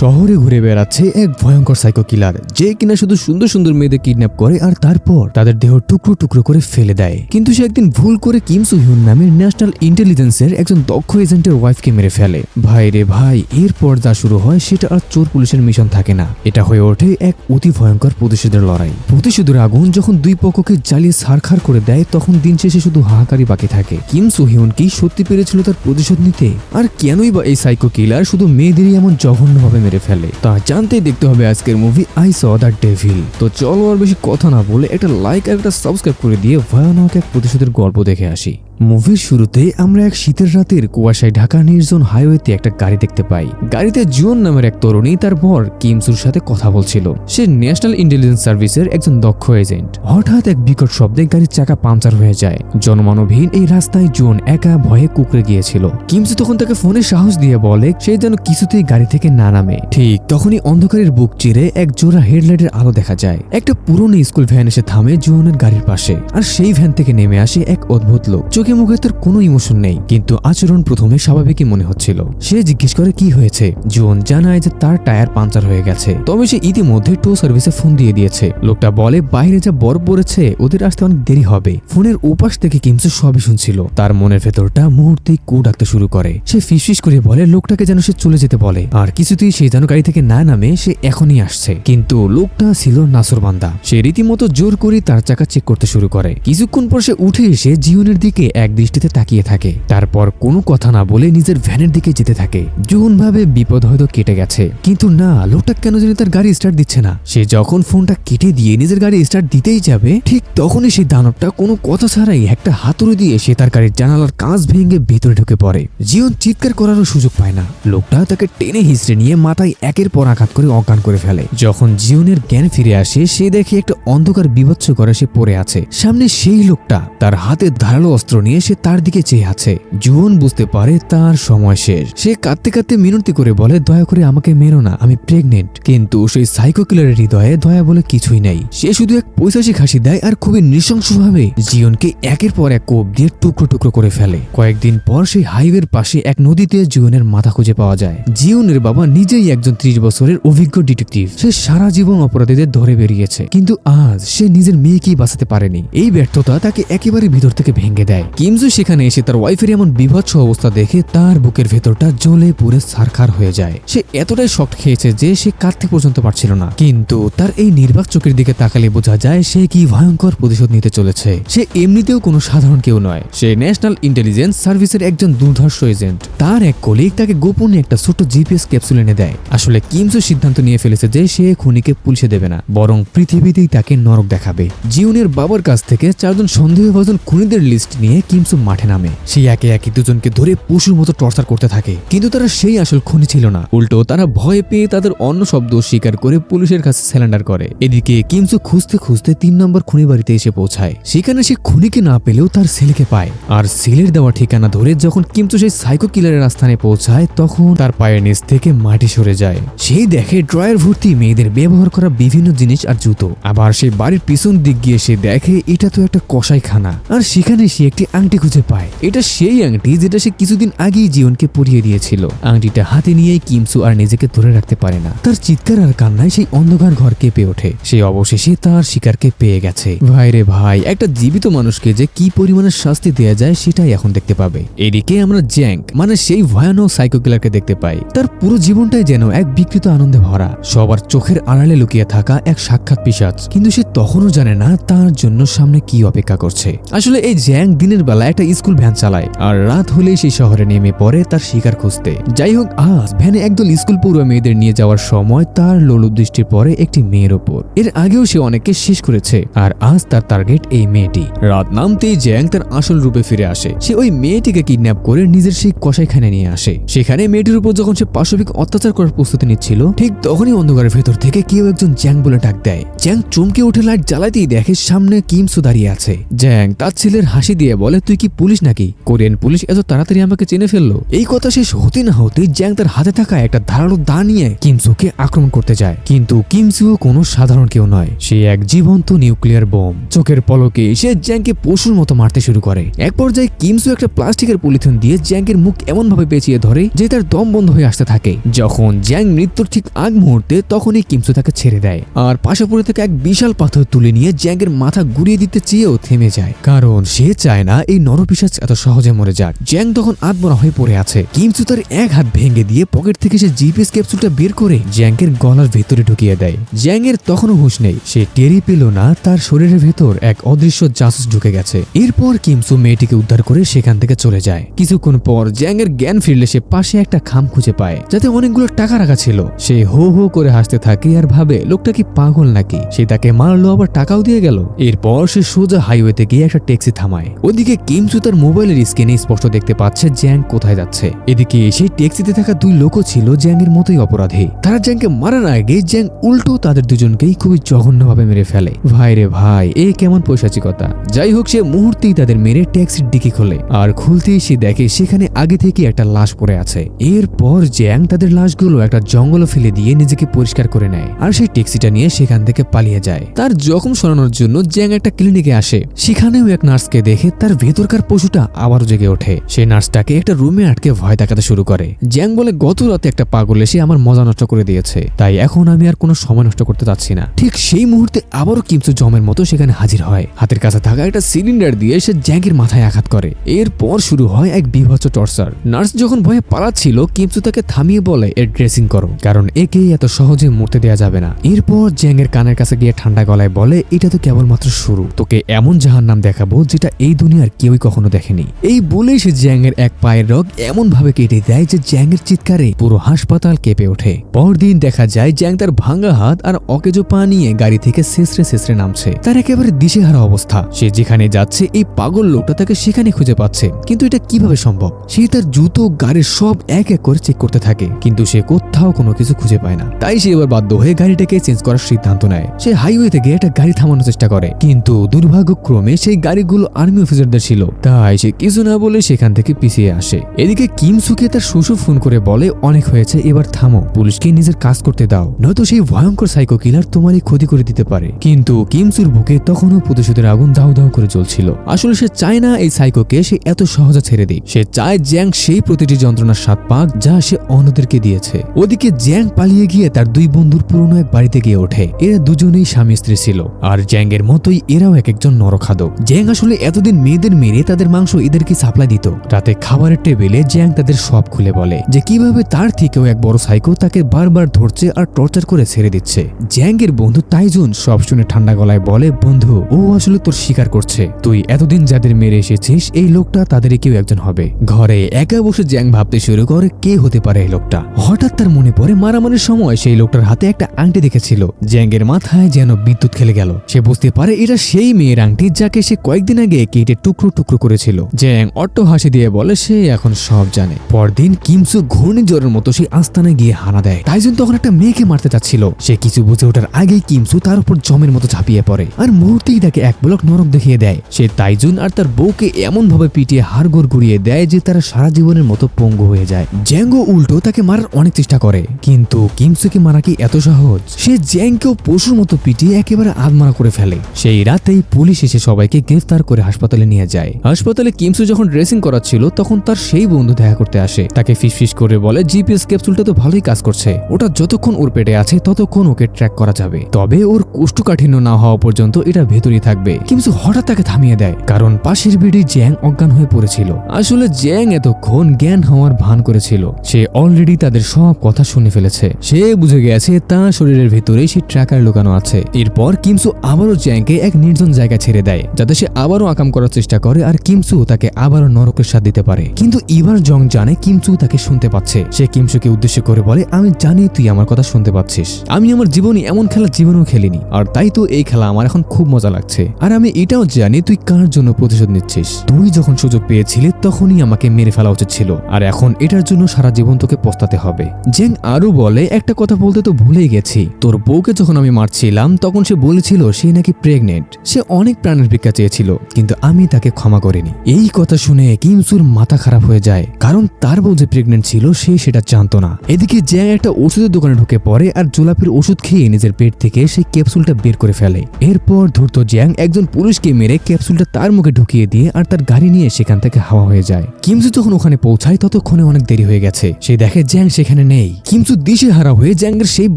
শহরে ঘুরে বেড়াচ্ছে এক ভয়ঙ্কর সাইকো কিলার, যে কিনা শুধু সুন্দর সুন্দর মেয়েদের কিডন্যাপ করে আর তারপর তাদের দেহ টুকরো টুকরো করে ফেলে দেয়। কিন্তু সে একদিন ভুল করে কিম সু হিউন নামের ন্যাশনাল ইন্টেলিজেন্সের একজন দক্ষ এজেন্টের ওয়াইফকে মেরে ফেলে। ভাই রে ভাই, এরপর যা শুরু হয় সেটা আর চোর পুলিশের মিশন থাকে না, এটা হয়ে ওঠে এক অতি ভয়ঙ্কর প্রতিশোধের লড়াই। প্রতিশোধের আগুন যখন দুই পক্ষকে জ্বালিয়ে ছারখার করে দেয়, তখন দিন শেষে শুধু হাহাকারই বাকি থাকে। কিম সু হিউন কি সত্যি পেরেছিল তার প্রতিশোধ নিতে? আর কেনই বা এই সাইকো কিলার শুধু মেয়েদেরই এমন জঘন্যভাবে মেরে ফেলে, তা জানতেই দেখতে হবে আজকের movie I saw the devil. তো চলো আর বেশি কথা না বলে একটা লাইক আর একটা সাবস্ক্রাইব করে দিয়ে ভয়ানক এক প্রতিশোধের গল্প দেখে আসি। মুভির শুরুতে আমরা এক শীতের রাতের কুয়াশায় ঢাকা নির্জন হাইওয়েতে একটা গাড়ি দেখতে পাই। গাড়িতে জুন নামের এক তরুণী তার বর কিমসুর সাথে কথা বলছিল। সে ন্যাশনাল ইন্টেলিজেন্স সার্ভিসের একজন দক্ষ এজেন্ট। হঠাৎ এক বিকট শব্দে গাড়ির চাকা পাংচার হয়ে যায়। জনমানবহীন এই রাস্তায় জুন একা ভয়ে কুঁকড়ে গিয়েছিল। কিমসু তখন তাকে ফোনে সাহস দিয়ে বলে সে যেন কিছুতেই গাড়ি থেকে না নামে। ঠিক তখনই অন্ধকারের বুক চিরে এক জোড়া হেডলাইটের আলো দেখা যায়। একটা পুরনো স্কুল ভ্যান এসে থামে জুনের গাড়ির পাশে, আর সেই ভ্যান থেকে নেমে আসে এক অদ্ভুত লোক। মুখে তার কোনো ইমোশন নেই, কিন্তু আচরণ প্রথমে স্বাভাবিকই মনে হচ্ছিল। সে জিজ্ঞেস করে কি হয়েছে। জুন জানায় যে তার টায়ার পাঞ্চার হয়ে গেছে, তবে সে ইতিমধ্যে টো সার্ভিসে ফোন দিয়ে দিয়েছে। লোকটা বলে বাইরে যা বরফ পড়েছে, ওদের আসতে অনেক দেরি হবে। ফোনের ওপাশ থেকে কিমসু সবই শুনছিল। তার মনের ভেতরটা মুহূর্তেই কু ডাকতে শুরু করে। সে ফিসফিস করে বলে লোকটাকে যেন সে চলে যেতে বলে, আর কিছুতেই সে যেন গাড়ি থেকে না নামে, সে এখনই আসছে। কিন্তু লোকটা ছিল নাসরবান্দা। সে রীতিমতো জোর করে তার চাকা চেক করতে শুরু করে। কিছুক্ষণ পর সে উঠে এসে জিওনের দিকে এক দৃষ্টিতে তাকিয়ে থাকে, তারপর কোনো কথা না বলে নিজের ভ্যানের দিকে যেতে থাকে। জুন ভাবে বিপদ হয়তো কেটে গেছে, কিন্তু না, লোকটা কেন জানি তার গাড়ি স্টার্ট দিচ্ছে না। সে যখন ফোনটা কেটে দিয়ে নিজের গাড়ি স্টার্ট দিতেই যাবে, ঠিক তখনই সেই দানবটা কোনো কথা ছাড়াই একটা হাতুড়ি দিয়ে সে তার গাড়ির জানালার কাঁচ ভেঙে ভেতরে ঢুকে পড়ে। জিওন চিৎকার করারও সুযোগ পায় না। লোকটা তাকে টেনে হিঁচড়ে নিয়ে মাথায় একের পর আঘাত করে অজ্ঞান করে ফেলে। যখন জিওনের জ্ঞান ফিরে আসে, সে দেখে একটা অন্ধকার বিভৎস করে সে পড়ে আছে। সামনে সেই লোকটা তার হাতে ধারালো অস্ত্র নিয়ে সে তার দিকে চেয়ে আছে। জুন বুঝতে পারে তার সময় শেষ। সে কাঁদতে কাঁদতে মিনতি করে বলে দয়া করে আমাকে মেরো না, আমি প্রেগনেন্ট। কিন্তু সেই সাইকো কিলারের হৃদয়ে দয়া বলে কিছুই নেই। সে শুধু এক পৈশাচিক হাসি দেয় আর খুবই নৃশংসভাবে জিওনকে একের পর এক কোপ দিয়ে টুকরো টুকরো করে ফেলে। কয়েকদিন পর সেই হাইওয়ের পাশে এক নদীতে জিওনের মাথা খুঁজে পাওয়া যায়। জিওনের বাবা নিজেই একজন 30 বছরের অভিজ্ঞ ডিটেকটিভ। সে সারা জীবন অপরাধীদের ধরে বেরিয়েছে, কিন্তু আজ সে নিজের মেয়েকেই বাঁচাতে পারেনি। এই ব্যর্থতা তাকে একেবারে ভিতর থেকে ভেঙে দেয়। কিমসু সেখানে এসে তার ওয়াইফের এমন বিভৎস অবস্থা দেখে তার বুকের ভেতরটা জ্বলে পুড়ে ছারখার হয়ে যায়। সে এতটাই শক খেয়েছে যে সে কাঁদতে পর্যন্ত পারছিল না। কিন্তু তার এই নির্বাক চোখের দিকে তাকালে বোঝা যায় সে কি ভয়ঙ্কর প্রতিশোধ নিতে চলেছে। সে এমনিতেও কোনো সাধারণ কেউ নয়। সে ন্যাশনাল ইন্টেলিজেন্স সার্ভিসের একজন দুর্ধর্ষ এজেন্ট। তার এক কলিগ তাকে গোপনে একটা ছোট জিপিএস ক্যাপসুল এনে দেয়। আসলে কিমসু সিদ্ধান্ত নিয়ে ফেলেছে যে সে খুনিকে পুলিশে দেবে না, বরং পৃথিবীতেই তাকে নরক দেখাবে। জিওনের বাবার কাছ থেকে 4 জন সন্দেহভাজন খুনিদের লিস্ট নিয়ে কিমসু মাঠে নামে। সে একে একে দুজনকে ধরে পশুর মতো টর্চার করতে থাকে, কিন্তু তারা সেই আসল খুনি ছিল না। উল্টো তারা ভয় পেয়ে তাদের অন্য শব্দ স্বীকার করে পুলিশের কাছে স্যালেন্ডার করে। এদিকে কিমসু খুঁজতে খুঁজতে 3 নম্বর খুনি বাড়িতে এসে পৌঁছায়। সেখানে সে খুনিকে না পেলেও তার ছেলেকে পায়। আর ছেলের দেওয়া ঠিকানা ধরে যখন কিমসু সেই সাইকো কিলারের আস্থানে পৌঁছায়, তখন তার পায়ের নিচ থেকে মাটি সরে যায়। সেই দেখে ড্রয়ার ভর্তি মেয়েদের ব্যবহার করা বিভিন্ন জিনিস আর জুতো। আবার সেই বাড়ির পিছন দিক গিয়ে সে দেখে এটা তো একটা কসাইখানা, আর সেখানে সে একটি আংটি খুঁজে পায়। এটা সেই আংটি যেটা সে কিছুদিন আগেই জীবনকে পরিয়ে দিয়েছিল। আংটিটা হাতে নিয়েই কিমসু আর নিজেকে ধরে রাখতে পারে না। তার চিৎকার আর কান্নায় সেই অন্ধকার ঘর কেঁপে ওঠে। সে অবশেষে তার শিকারকে পেয়ে গেছে। ভাই রে ভাই, একটা জীবিত মানুষকে যে কি পরিমাণের শাস্তি দেয়া যায় সেটাই এখন দেখতে পাবে। এদিকে আমরা জ্যাঙ্ক মানে সেই ভয়ানক সাইকো কিলারকে দেখতে পাই। তার পুরো জীবনটাই যেন এক বিকৃত আনন্দে ভরা। সবার চোখের আড়ালে লুকিয়ে থাকা এক সাক্ষাৎ পিশাচ, কিন্তু সে তখনও জানে না তার জন্য সামনে কি অপেক্ষা করছে। আসলে এই জ্যাঙ্ক দিনের বেলা একটা স্কুল ভ্যান চালায়, আর রাত হলে সেই শহরে নেমে পড়ে তার শিকার খুঁজতে। যাই হোক, আজ ভ্যানে একদল স্কুল পড়ুয়া মেয়েদের নিয়ে যাওয়ার সময় তার লোলুপ দৃষ্টি পড়ে একটি মেয়ের ওপর। এর আগেও সে অনেককে শেষ করেছে, আর আজ তার টার্গেট এই মেয়েটি। রাত নামতেই জ্যাং তার আসল রূপে ফিরে আসে। সে ওই মেয়েটিকে কিডন্যাপ করে নিজের সেই কসাইখানে নিয়ে আসে। সেখানে মেয়েটির উপর যখন সে পাশবিক অত্যাচার করার প্রস্তুতি নিচ্ছিল, ঠিক তখনই অন্ধকারের ভেতর থেকে কেউ একজন জ্যাং বলে ডাক দেয়। জ্যাং চমকে উঠে লাইট জ্বালাতেই দেখে সামনে কিমসু দাঁড়িয়ে আছে। জ্যাং তার ছেলের হাসি দিয়ে বলে বলে, তুই কি পুলিশ নাকি? কোরিয়ান পুলিশ এত তাড়াতাড়ি আমাকে চিনে ফেললো? এই কথা শেষ হতে না হতে জ্যাং তার হাতে থাকা একটা ধারালো দা নিয়ে কিমসুকে আক্রমণ করতে যায়। কিন্তু কিমসুও কোনো সাধারণ কেউ নয়, সে এক জীবন্ত নিউক্লিয়ার বোম। চোখের পলকে সে জ্যাংকে পশুর মতো মারতে শুরু করে। এক পর্যায়ে কিমসু একটা প্লাস্টিকের পলিথিন দিয়ে জ্যাংকের মুখ এমন ভাবে পেঁচিয়ে ধরে যে তার দম বন্ধ হয়ে আসতে থাকে। যখন জ্যাং মৃত্যুর ঠিক আগ মুহূর্তে তখনই কিমসু তাকে ছেড়ে দেয় আর পাশে পড়ে থেকে এক বিশাল পাথর তুলে নিয়ে জ্যাংকের মাথা ঘুরিয়ে দিতে চেয়েও থেমে যায়, কারণ সে চায় না এই নরপিশাচ এত সহজে মরে যাক। জ্যাং তখন আধমরা হয়ে পড়ে আছে। কিমসু তার এক হাত ভেঙে দিয়ে পকেট থেকে সে জিপিএস ক্যাপসুলটা বের করে জ্যাংকের গলার ভেতরে ঢুকিয়ে দেয়। জ্যাংয়ের তখনও হুঁশ নেই, সে টেরি পেল না তার শরীরের ভেতর এক অদৃশ্য জাসুস ঢুকে গেছে। এরপর কিমসু মেয়েটিকে উদ্ধার করে সেখান থেকে চলে যায়। কিছুক্ষণ পর জ্যাংয়ের জ্ঞান ফিরলে সে পাশে একটা খাম খুঁজে পায় যাতে অনেকগুলো টাকা রাখা ছিল। সে হো হো করে হাসতে থাকে আর ভাবে লোকটা কি পাগল নাকি, সে তাকে মারলো আবার টাকাও দিয়ে গেল। এরপর সে সোজা হাইওয়েতে গিয়ে একটা ট্যাক্সি থামায়। ওদিকে কিমসু তার মোবাইলের স্ক্রিনে স্পষ্ট দেখতে পাচ্ছে জ্যাং কোথায় যাচ্ছে। এদিকে সেই ট্যাক্সিতে থাকা দুই লোকও ছিল জ্যাংয়ের মতোই অপরাধী। তারা জ্যাংকে মারার আগে জ্যাং উল্টো তাদের দুজনকেই খুবই জঘন্যভাবে মেরে ফেলে। ভাই রে ভাই, এ কেমন পৈশাচিকতা। যাই হোক, সে মুহূর্তেই তাদের মেরে ট্যাক্সির ডিকি খোলে আর খুলতেই সে দেখে সেখানে আগে থেকে একটা লাশ পড়ে আছে। এরপর জ্যাং তাদের লাশগুলো একটা জঙ্গলে ফেলে দিয়ে নিজেকে পরিষ্কার করে নেয় আর সেই ট্যাক্সিটা নিয়ে সেখান থেকে পালিয়ে যায়। তার জখম সরানোর জন্য জ্যাং একটা ক্লিনিকে আসে। সেখানেও এক নার্সকে দেখে তার ভেতরকার পশুটা আবারও জেগে ওঠে। সেই নার্সটাকে একটা রুমে আটকে ভয় দেখাতে শুরু করে। জ্যাং বলে, গত রাতে একটা পাগল এসে আমার মজা নষ্ট করে দিয়েছে, তাই এখন আমি আর কোনো সময় নষ্ট করতে চাচ্ছি না। ঠিক সেই মুহূর্তে আবারও কিমসু জমের মতো সেখানে হাজির হয়। হাতের কাছে থাকা একটা সিলিন্ডার দিয়ে সে জ্যাংয়ের মাথায় আঘাত করে। এরপর শুরু হয় এক বীভৎস টর্চার। নার্স যখন ভয়ে পালাচ্ছিল, কিমসু তাকে থামিয়ে বলে, এর ড্রেসিং করো, কারণ একে এত সহজে মরতে দেয়া যাবে না। এরপর জ্যাংয়ের কানের কাছে গিয়ে ঠান্ডা গলায় বলে, এটা তো কেবলমাত্র শুরু, তোকে এমন জাহান্নাম দেখাবো যেটা এই দুনিয়ার কেউই কখনো দেখেনি। এই বলেই সে জ্যাংয়ের এক পায়ের রগ এমন ভাবে কেটে দেয় যে জ্যাংয়ের চিৎকারে পুরো হাসপাতাল কেঁপে ওঠে। পরদিন দেখা যায় জ্যাং তার ভাঙা হাত আর অকেজো পা নিয়ে গাড়ি থেকে শেষরে শেষরে নামছে। তার একেবারে দিশেহারা অবস্থা। সে যেখানে যাচ্ছে এই পাগল লোকটা তাকে সেখানে খুঁজে পাচ্ছে, কিন্তু এটা কিভাবে সম্ভব? সে তার জুতো গাড়ির সব এক এক করে চেক করতে থাকে, কিন্তু সে কোথাও কোনো কিছু খুঁজে পায় না। তাই সে এবার বাধ্য হয়ে গাড়িটাকে চেঞ্জ করার সিদ্ধান্ত নেয়। সে হাইওয়েতে গিয়ে একটা গাড়ি থামানোর চেষ্টা করে, কিন্তু দুর্ভাগ্যক্রমে সেই গাড়িগুলো আর্মি অফিসারদের ছিল, তাই সে কিছু না বলে সেখান থেকে পিছিয়ে আসে। এদিকে কিমসুকে তার শ্বশুর ফোন করে বলে, অনেক হয়েছে, এবার থামো, পুলিশকে নিজের কাজ করতে দাও, নয়তো সেই ভয়ঙ্কর সাইকো কিলার তোমারই ক্ষতি করে দিতে পারে। কিন্তু কিমসুর বুকে তখনও প্রতিশোধের আগুন দাউ দাউ করে জ্বলছিল। আসলে সে চায় না এই সাইকোকে সে এত সহজে ছেড়ে দিক। সে চায় জ্যাং সেই প্রতিটি যন্ত্রণার স্বাদ পাক যা সে অন্যদেরকে দিয়েছে। ওদিকে জ্যাং পালিয়ে গিয়ে তার দুই বন্ধুর পুরনো এক বাড়িতে গিয়ে ওঠে। এরা দুজনেই স্বামী স্ত্রী ছিল, আর জ্যাং এর মতোই এরাও এক একজন নরখাদক। জ্যাং আসলে এতদিন মেয়েদের মেরে তাদের মাংস এদেরকে সাপ্লাই দিত। রাতে খাবারের টেবিলে জ্যাং তাদের সব খুলে বলে যে কিভাবে তার থেকেও এক বড় সাইকো তাকে বারবার ধরছে আর টর্চার করে ছেড়ে দিচ্ছে। জ্যাং এর বন্ধু তাইজুন সব শুনে ঠান্ডা গলায় বলে, বন্ধু, ও আসলে তোর স্বীকার করছে, তুই এতদিন যাদের মেরে এসেছিস এই লোকটা তাদেরই কেউ একজন হবে। ঘরে একা বসে জ্যাং ভাবতে শুরু করে কে হতে পারে এই লোকটা। হঠাৎ তার মনে পড়ে মারামারির সময় সেই লোকটার হাতে একটা আংটি দেখেছিল। জ্যাং এর মাথায় যেন বিদ্যুৎ খেলে গেল। সে বুঝতে পারে এটা সেই মেয়ের আংটি যাকে সে কয়েকদিন আগে কেটে টুকরো টুকরো করেছিল। জ্যাং অট্ট হাসি দিয়ে বলে সে এখন সব জানে। পরদিন কিমসু ঘূর্ণিঝড়ের মতো সেই আস্তানায় গিয়ে হানা দেয়। তাইজুন তখন একটা মেয়েকে মারতে চাচ্ছিল। সে কিছু বুঝে ওঠার আগেই কিমসু তার উপর জমের মতো ঝাঁপিয়ে পড়ে আর মুহূর্তেই তাকে এক ব্লক নরক দেখিয়ে দেয়। সে তাইজুন আর তার বউকে এমন ভাবে পিটিয়ে হাড়গোড় ঘুরিয়ে দেয় যে তারা সারা জীবনের মতো পঙ্গু হয়ে যায়। জ্যাঙ্গো উল্টো তাকে মারার অনেক চেষ্টা করে, কিন্তু কিমসুকে মারা কি এত সহজ? সে জ্যাংকেও পশুর মতো পিটিয়ে একেবারে আধমারা করে ফেলে। সেই রাতেই পুলিশ এসে সবাইকে গ্রেফতার করে হাসপাতালে নিয়ে যায়। হাসপাতালে কিমসু যখন ড্রেসিং করাচ্ছিল তখন তার সেই বন্ধু দেখা করতে আসে। তাকে ফিসফিস করে বলে, জিপিএস ক্যাপসুলটা তো ভালোই কাজ করছে, ওটা যতক্ষণ ওর পেটে আছে ততক্ষণ ওকে ট্র্যাক করা যাবে, তবে ওর কোষ্ঠকাঠিন্য না হওয়া পর্যন্ত এটা ভেতরেই থাকবে। কিমসু হঠাৎ তাকে থামিয়ে দেয়, কারণ পাশের বেডে জ্যাং অজ্ঞান হয়ে পড়েছিল। আসলে জ্যাং এতক্ষণ জ্ঞান হওয়ার ভান করেছিল। সে অলরেডি তাদের সব কথা শুনে ফেলেছে। সে বুঝে গেছে তার শরীরের ভেতরে সেই ট্র্যাকার লুকানো আছে। এরপর কিমসু আবারও জ্যাংকে এক নির্জন জায়গায় ছেড়ে দেয় যাতে সে আবারও আকাম করার চেষ্টা করে আর কিমসু তাকে আবারও নরকের স্বাদ দিতে পারে। কিন্তু এবার জং জানে কিমসু তাকে শুনতে পাচ্ছে। সে কিমসুকে উদ্দেশ্য করে বলে, আমি জানি তুই আমার কথা শুনতে পাচ্ছিস। আমি আমার জীবনে এমন খেলা জীবনেও খেলিনি, আর তাই তো এই খেলা আমার এখন খুব মজা লাগছে। আর আমি এটাও জানি তুই কার জন্য প্রতিশোধ নিচ্ছিস। তুই যখন সুযোগ পেয়েছিলি তখনই আমাকে মেরে ফেলা উচিত ছিল, আর এখন এটার জন্য সারা জীবন তোকে পস্তাতে হবে। জ্যাং আরো বলে, একটা কথা বলতে তো ভুলেই গেছি, তোর বউকে যখন আমি মারছিলাম তখন সে বলেছিল সে নাকি প্রেগনেন্ট। সে অনেক প্রাণের ভিক্ষা চেয়েছিল, কিন্তু আমি তাকে তাকে ক্ষমা করেনি। এই কথা শুনে কিমসুর মাথা খারাপ হয়ে যায়, কারণ তার বউ যে প্রেগনেন্ট ছিল সে সেটা জানতো না। এদিকে জ্যাং একটা ওষুধের দোকানে ঢুকে পড়ে আর জোলাপির ওষুধ খেয়ে নিজের পেট থেকে সেই ক্যাপসুলটা বের করে ফেলে। এরপর ধূর্ত জ্যাং একজন পুলিশকে মেরে ক্যাপসুলটা তার মুখে ঢুকিয়ে দিয়ে আর তার গাড়ি নিয়ে সেখান থেকে হাওয়া হয়ে যায়। কিমসু যখন ওখানে পৌঁছায় ততক্ষণে অনেক দেরি হয়ে গেছে। সে দেখে জ্যাং সেখানে নেই। কিমসু দিশেহারা হয়ে জ্যাংয়ের সেই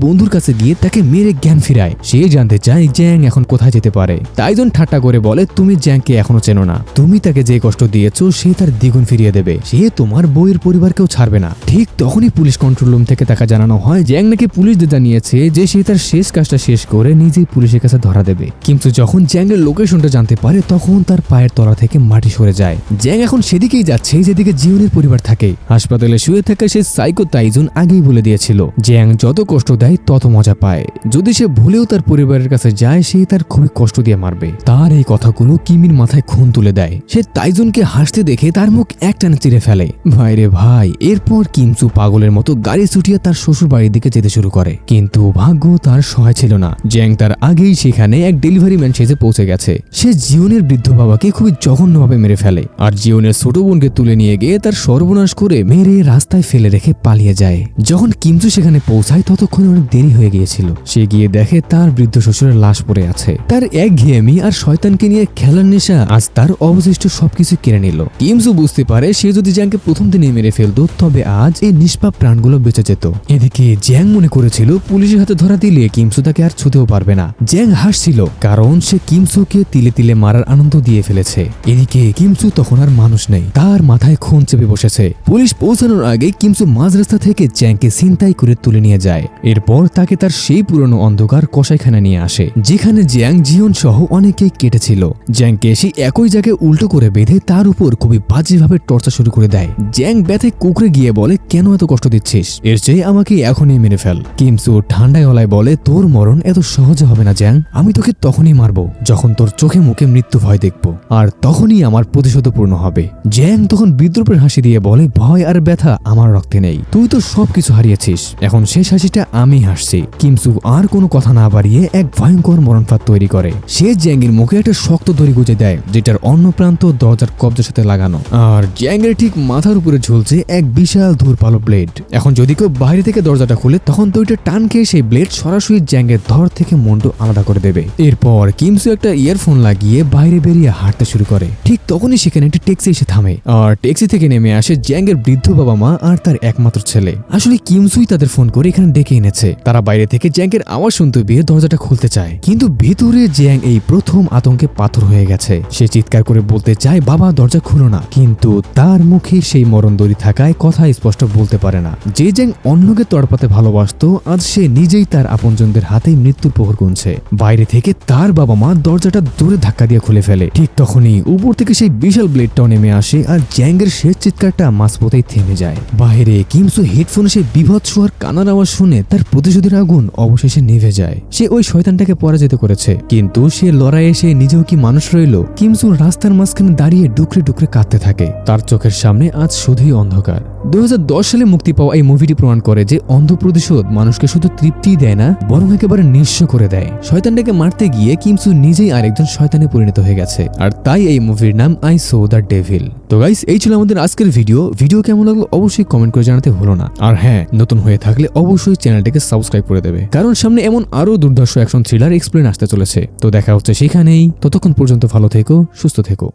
বন্ধুর কাছে গিয়ে তাকে মেরে জ্ঞান ফিরায়। সে জানতে চায় জ্যাং এখন কোথায় যেতে পারে। তাইজন ঠাট্টা করে বলে, তুমি জ্যাংকে এখনো চেনো না, তুমি তাকে যে কষ্ট দিয়েছো সে তার দ্বিগুণ ফিরিয়ে দেবে। সে তোমার বউয়ের পরিবারকেও ছাড়বে না। ঠিক তখনই পুলিশ কন্ট্রোল রুম থেকে তাকে জানানো হয় জ্যাং নাকি পুলিশদের জানিয়েছে যে সে তার শেষ কাজটা শেষ করে নিজেই পুলিশের কাছে ধরা দেবে। কিন্তু যখন জ্যাংয়ের লোকেশনটা জানতে পারে তখন তার পায়ের তলা থেকে মাটি সরে যায়। জ্যাং এখন সেদিকেই যাচ্ছে যেদিকে জিওনের পরিবার থাকে। হাসপাতালে শুয়ে থাকা সেই সাইকো তাইজুন আগেই বলে দিয়েছিল জ্যাং যত কষ্ট দেয় তত মজা পায়। যদি সে ভুলেও তার পরিবারের কাছে যায় সে তার খুবই কষ্ট দিয়ে মারবে। তার এই কথাগুলো কিমির মাথায় খুন তুলে দেয়। সে তাইজুনকে হাসতে দেখে তার মুখ একটানে চিরে ফেলে। ভাই রে ভাই। এরপর কিমসু পাগলের মতো গাড়ি ছুটিয়ে তার শ্বশুর বাড়ির দিকে যেতে শুরু করে, কিন্তু ভাগ্য তার সহায় ছিল না। জ্যাং তার আগেই সেখানে এক ডেলিভারি ম্যান সেজে পৌঁছে গেছে। সে জিওনের বৃদ্ধ বাবাকে খুবই জঘন্যভাবে মেরে ফেলে আর জিওনের ছোট বোনকে তুলে নিয়ে গিয়ে তার সর্বনাশ করে মেরে রাস্তায় ফেলে রেখে পালিয়ে যায়। যখন কিমসু সেখানে পৌঁছায় ততক্ষণে অনেক দেরি হয়ে গিয়েছিল। সে গিয়ে দেখে তার বৃদ্ধ শ্বশুরের লাশ পড়ে আছে। তার একঘেয়েমি আর শয়তানকে নিয়ে খেলার নেশা আজ তার অবশিষ্ট সবকিছু কেড়ে নিল। কিমসু বুঝতে পারে সে যদি জ্যাংকে প্রথম দিনে মেরে ফেলতো তবে আজ এই নিষ্পাপ প্রাণগুলো বেঁচে যেত। এদিকে জ্যাং মনে করেছিল পুলিশের হাতে ধরা দিলে কিমসু তাকে আর ছুঁতেও পারবে না। জ্যাং হাসছিল কারণ সে কিমসুকে তিলে তিলে মারার আনন্দ দিয়ে ফেলেছে। এদিকে কিমসু তখন আর মানুষ নেই, তার মাথায় খুন চেপে বসেছে। পুলিশ পৌঁছানোর আগে কিমসু মাঝ রাস্তা থেকে জ্যাংকে ছিনতাই করে তুলে নিয়ে যায়। এরপর তাকে তার সেই পুরনো অন্ধকার কসাইখানা নিয়ে আসে যেখানে জ্যাং জিওন সহ অনেকেই কেটেছিল। জ্যাংকে সেই একই জায়গায় উল্টো করে বেঁধে তার উপর খুবই বাজেভাবে টর্চার শুরু করে দেয়। জ্যাং ব্যথে কুকড়ে গিয়ে বলে, কেন এত কষ্ট দিচ্ছিস? এর চেয়ে আমাকে এখনই মেরে ফেল। কিমসু ঠান্ডায় গলায় বলে, তোর মরণ এত সহজে হবে না জ্যাং। আমি তোকে তখনই মারবো যখন তোর চোখে মুখে মৃত্যু ভয় দেখবো, আর তখনই আমার প্রতিশোধ পূর্ণ হবে। জ্যাং তখন বিদ্রুপের হাসি দিয়ে বলে, ভয় আর ব্যথা আমার রক্তে নেই, তুই তো সবকিছু হারিয়েছিস, এখন শেষ হাসিটা আমি হাসছি। কিমসু আর কোনো কথা না বাড়িয়ে এক ভয়ঙ্কর মরণফাঁদ তৈরি করে। সে জ্যাংয়ের মুখে একটা শক্ত দড়ি গুঁজে দেয় যেটার অন্য প্রান্ত দরজার কবজার সাথে লাগানো, আর জ্যাংয়ের ঠিক মাথার উপরে ঝুলছে এক বিশাল ধূরপালো ব্লেড। এখন যদি কেউ বাইরে থেকে দরজাটা খুলে তখন দড়িটা টান খেয়ে সেই ব্লেড সরাসরি জ্যাংয়ের ধর থেকে মুন্ডু আলাদা করে দেবে। এরপর কিমসু একটা ইয়ারফোন লাগিয়ে বাইরে বেরিয়ে হাঁটতে শুরু করে। ঠিক তখনই সেখানে একটি ট্যাক্সি এসে থামে আর ট্যাক্সি থেকে নেমে আসে জ্যাংয়ের বৃদ্ধ বাবা মা আর তার একমাত্র ছেলে। আসলে কিমসুই তাদের ফোন করে এখানে ডেকে এনেছে। তারা বাইরে থেকে জ্যাংয়ের আওয়াজ শুনতে পেয়ে দরজাটা খুলতে চায়, কিন্তু ভিতরে জ্যাং এই প্রথম আতঙ্কে পাথর হয়ে গেছে। সে চিৎকার করে বলতে চায়, বাবা দরজা খুলো না, কিন্তু তার মুখে সেই মরণ দড়ি থাকায় কথা স্পষ্ট বলতে পারে না। যে জ্যাং অন্যকে তড়পাতে ভালোবাসতো আজ সে নিজেই তার আপনজনদের হাতে মৃত্যুর প্রহর গুনছে। বাইরে থেকে তার বাবা মা দরজাটা জোরে ধাক্কা দিয়ে খুলে ফেলে। ঠিক তখনই উপর থেকে সেই বিশাল ব্লেডটাও নেমে আসে আর জ্যাংয়ের শেষ চিৎকারটা মাঝপথেই থেমে যায়। বাইরে কিমসু হেডফোনে সেই বিভৎস আর কান্নার আওয়াজ শুনে তার প্রতিশোধের আগুন অবশেষে নিভে যায়। সে ওই শয়তানটাকে পরাজিত করেছে, কিন্তু সে লড়াইয়ে সে নিজেও কি মানুষ রইল? কিমসু রাস্তার মাঝখানে দাঁড়িয়ে ডুকরে ডুকরে কাঁদতে থাকে। তার চোখের সামনে আজ শুধুই অন্ধকার। 2010 সালে মুক্তি পাওয়া এই মুভিটি প্রমাণ করে যে অন্ধ প্রতিশোধ মানুষকে শুধু তৃপ্তিই দেয় না, বরং একেবারে নিঃস্ব করে দেয়। শয়তানটাকে মারতে গিয়ে কিমসু নিজেই আরেকজন শয়তানে পরিণত হয়ে গেছে, আর তাই এই মুভির নাম আই সো দ্য ডেভিল। তো গাইস, এই ছিল আমাদের আজকের ভিডিও কেমন লাগলো অবশ্যই কমেন্ট করে জানাতে ভুলো না। আর হ্যাঁ, নতুন হয়ে থাকলে অবশ্যই চ্যানেলটিকে সাবস্ক্রাইব করে দেবে, কারণ সামনে এমন আরো দুর্ধর্ষ অ্যাকশন থ্রিলার এক্সপ্লেন আসতে চলেছে। তো দেখা হচ্ছে সেখানেই। ততক্ষণ পর্যন্ত ভালো থেকো, সুস্থ থেকো।